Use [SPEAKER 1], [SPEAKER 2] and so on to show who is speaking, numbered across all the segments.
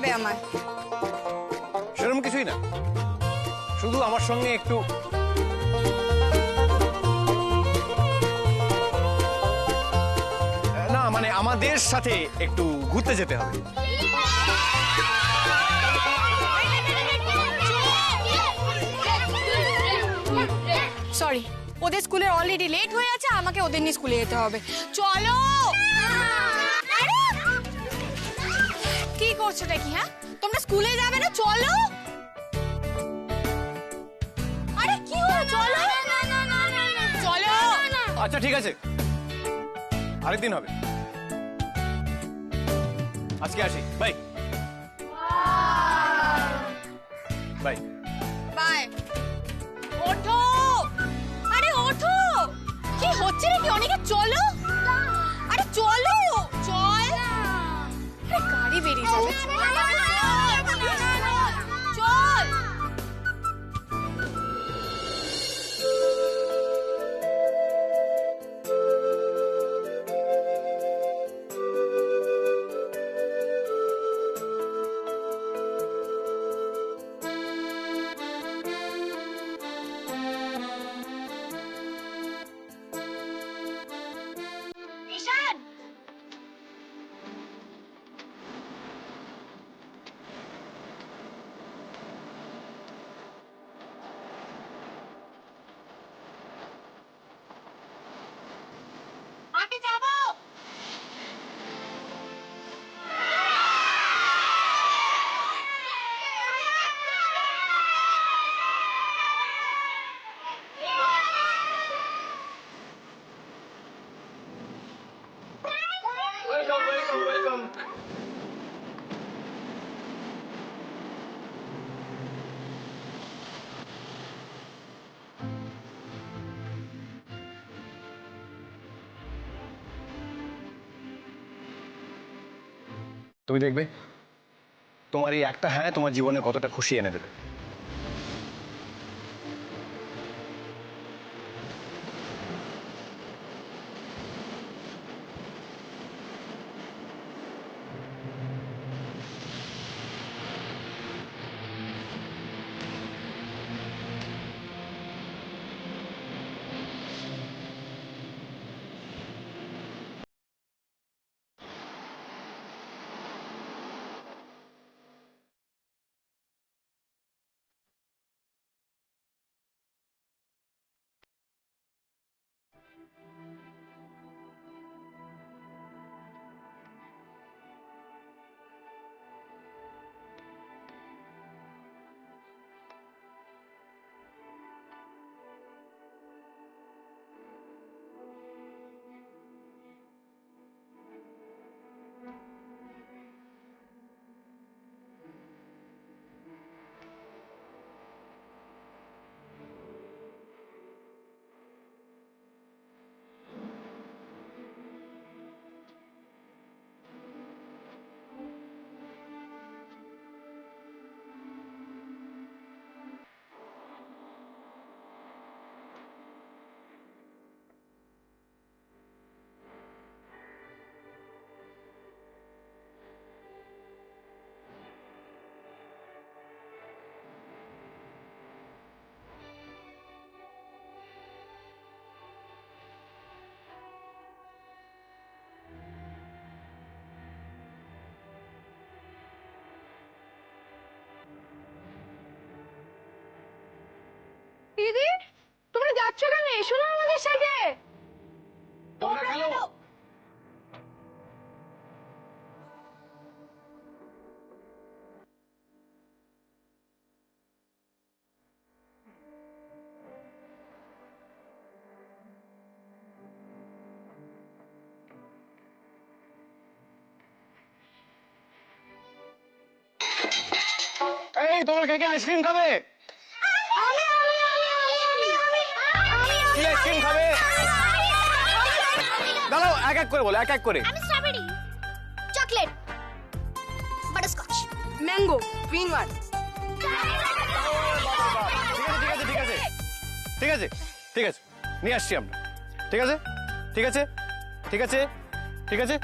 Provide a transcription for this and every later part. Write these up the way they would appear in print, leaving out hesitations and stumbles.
[SPEAKER 1] হবে আমার।
[SPEAKER 2] সেরকম কিছুই না, শুধু আমার সঙ্গে একটু না, মানে আমাদের সাথে একটু ঘুরতে যেতে হবে।
[SPEAKER 1] সরি, ওদের স্কুলের অলরেডি লেট হয়ে আছে, আমাকে ওদের নিয়ে স্কুলে যেতে হবে। চলো। কি করছোটা কি? হ্যাঁ, তোমরা স্কুলে যাবে না? চলো। আরে কি হলো? চলো। চলো।
[SPEAKER 2] আচ্ছা ঠিক আছে, আরেকদিন হবে। আজকে আসি, বাই বাই
[SPEAKER 1] বাই। ওঠো, আরে ওঠো। কি হচ্ছে নাকি? অনেকে চলো। আরে চলো, চল। আরে গাড়ি বেরিয়ে যাবে। চল। ঈশান, আমি যাব।
[SPEAKER 2] তুমি দেখবে তোমার এই একটা হ্যাঁ তোমার জীবনে কতটা খুশি এনে দেবে।
[SPEAKER 1] দিদি, তোমরা যাচ্ছ কেন? এসো না আমাদের সাথে।
[SPEAKER 2] তোমরা খেলো। এই তোমরা কে কে আইসক্রিম খাবে? কি আইসক্রিম খাবে? দাঁড়াও, এক এক করে বলো, এক এক করে।
[SPEAKER 3] আমি strawberry, chocolate, butterscotch,
[SPEAKER 1] mango, green one.
[SPEAKER 2] ঠিক আছে ঠিক আছে ঠিক আছে, নিয়ে আসছি আমরা। ঠিক আছে ঠিক আছে ঠিক আছে ঠিক আছে।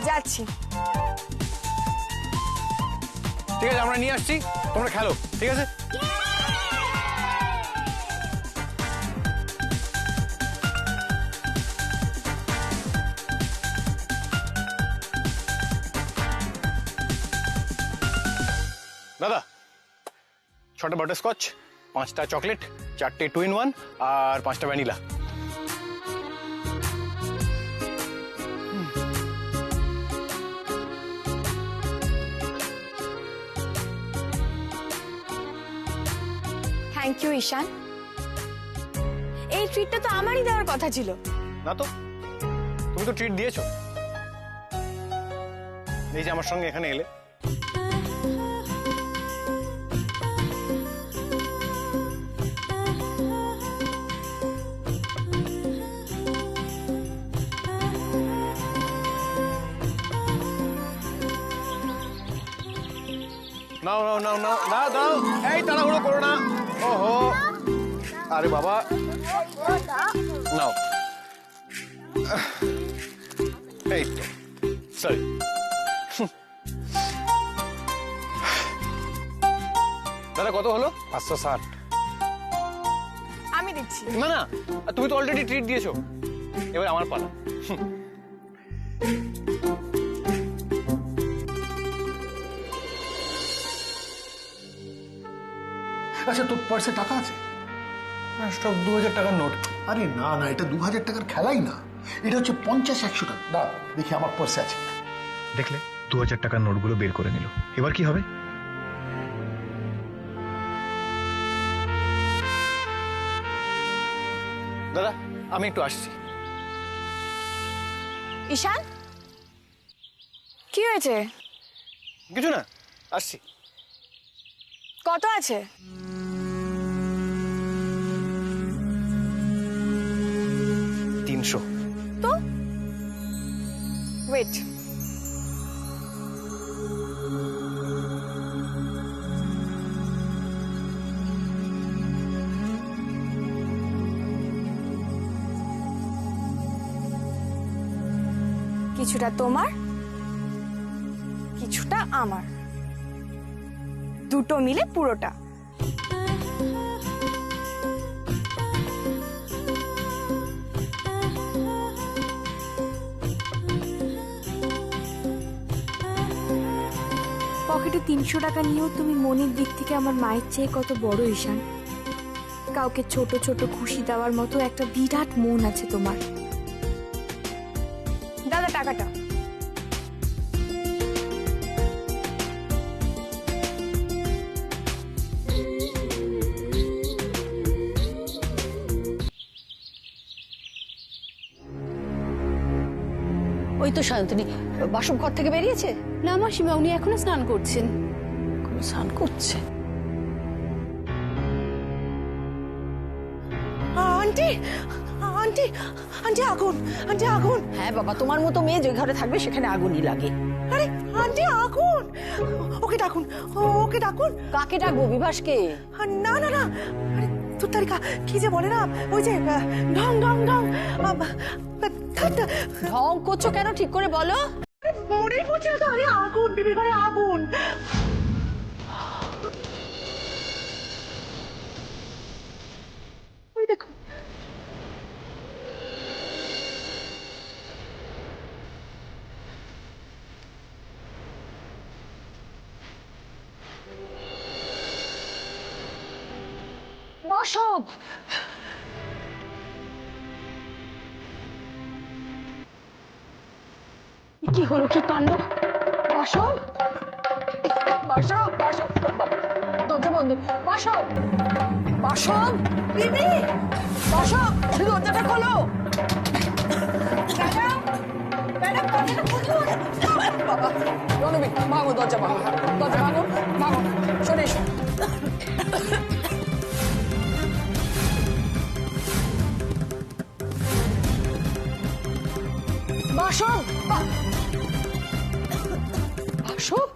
[SPEAKER 1] যাচ্ছি।
[SPEAKER 2] ঠিক আছে, আমরা নিয়ে আসছি, তোমরা খেলো, ঠিক আছে? দাদা, 6টা বাটারস্কচ, 5টা চকলেট, 4টে 2 in 1 আর 5টা ভ্যানিলা।
[SPEAKER 1] থ্যাংক ইউ ঈশান। এই ট্রিটটা তো আমারই দেওয়ার কথা ছিল।
[SPEAKER 2] না তো, তুমি তো ট্রিট দিয়েছো। এই যে আমার সঙ্গে এখানে এলে। নাও নাও নাও নাও না দাও, এই তাড়াহুড়ো করো না। ওহো, আরে বাবা, নাও। এই তো, সরি। দাদা কত হলো?
[SPEAKER 4] 560।
[SPEAKER 1] আমি দিচ্ছি।
[SPEAKER 2] না না, তুমি তো অলরেডি ট্রিট দিয়েছো, এবার আমার পালা।
[SPEAKER 4] আচ্ছা, তোর পার্সে টাকা আছে?
[SPEAKER 2] সব 2000 টাকার নোট।
[SPEAKER 4] আরে না না, এটা 2000 টাকার খেলাই না, এটা হচ্ছে 50-100 টাকা। না, দেখি আমার পার্সে আছে।
[SPEAKER 5] দেখলে 2000 টাকার নোটগুলো বের করে নিল। এবার কি হবে?
[SPEAKER 2] দাদা, আমি একটু আসছি।
[SPEAKER 1] ঈশান, কি হয়েছে?
[SPEAKER 2] কিছু না, আসছি।
[SPEAKER 1] কত আছে?
[SPEAKER 2] 300।
[SPEAKER 1] তো ওয়েট। কিছুটা তোমার, কিছুটা আমার, দুটো মিলে পুরোটা।
[SPEAKER 6] পকেটে 300 টাকা নিয়েও তুমি মনের দিক থেকে আমার মায়ের চেয়ে কত বড় ঈশান। কাউকে ছোট ছোট খুশি দেওয়ার মতো একটা বিরাট মন আছে তোমার।
[SPEAKER 1] দাদা টাকাটা।
[SPEAKER 7] ওই তো সায়ন্তনী বাসব ঘর থেকে বেরিয়েছে।
[SPEAKER 6] না মাসিমা, উনি এখনো স্নান করছেন।
[SPEAKER 7] স্নান করছে?
[SPEAKER 8] আন্টি আন্টি আন্টি আগুন, আন্টি আগুন।
[SPEAKER 7] হ্যাঁ বাবা, তোমার মতো মেয়ে যে ঘরে থাকবে সেখানে আগুনই লাগে।
[SPEAKER 8] আরে আন্টি আগুন, ওকে ডাকুন, ওকে ডাকুন।
[SPEAKER 7] কাকে ডাকবো? বিভাসকে?
[SPEAKER 8] না না না, আরে তোর তারিকা কি যে বলে না, ওই যে ঢং ঢং ঢং।
[SPEAKER 7] ঢং করছো কেন, ঠিক করে বলো।
[SPEAKER 8] মনেই পড়ছে না তো। আরে আগুন, বিবি ঘরে আগুন। ওই দেখো।
[SPEAKER 7] বাসব কি হলো, কি কাণ্ড! বাসব বাসব বাসব, দরজা বন্ধ। বাসব বাসব, দিদি বাসব, দরজাটা খোলো। বাবা রণবীর, ভাঙো দরজা, ভাঙো দরজা, ভাঙো ভাঙো, সরে এসো। বাসব বাসব